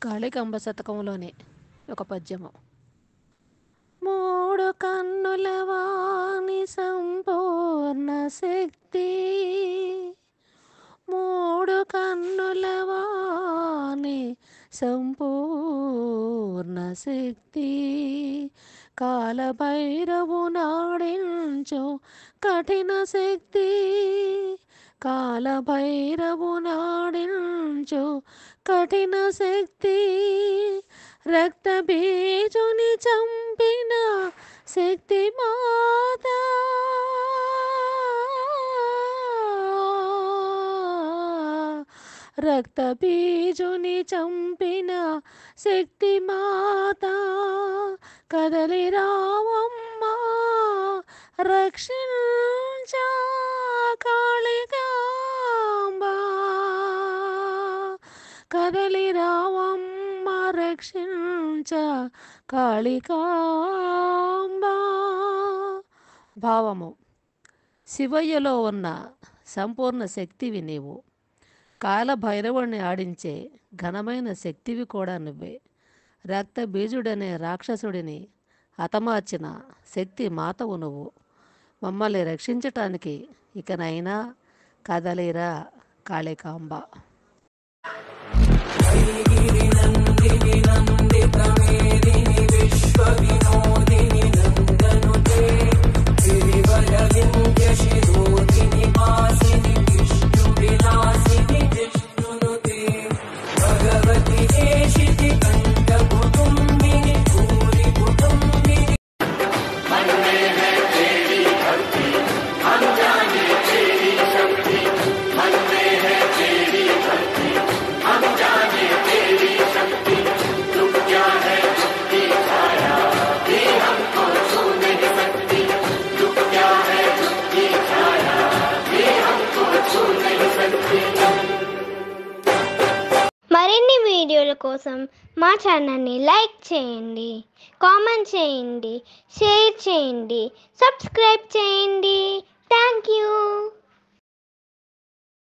కాళికాంబ శతకంలోని ఒక పద్యము. మూడు కన్నుల వాణి సంపూర్ణ శక్తి, మూడు కన్నుల వాణి సంపూర్ణ శక్తి, కాలభైరవు నాడించు కఠిన శక్తి, కాలభైరవు నాడించు కఠిన శక్తి, రక్త బీజుని చంపిన శక్తి మాత, రక్త బీజుని చంపిన శక్తి మాత, కదలి రావమ్మా రక్షించ కాళికాంబ, కదలి రావమ్మ రక్షించ కాళికాంబ. భావము: శివయ్యలో ఉన్న సంపూర్ణ శక్తివి నీవు, కాలభైరవుడిని ఆడించే ఘనమైన శక్తివి కూడా నువ్వే, రక్త బీజుడనే రాక్షసుడిని హతమార్చిన శక్తి మాతవు నువ్వు. మమ్మల్ని రక్షించటానికి ఇకనైనా కదలిరా కాళికాంబ. మరిన్ని వీడియోల కోసం మా ఛానల్ని లైక్ చేయండి, కామెంట్ చేయండి, షేర్ చేయండి, సబ్స్క్రైబ్ చేయండి. Thank you.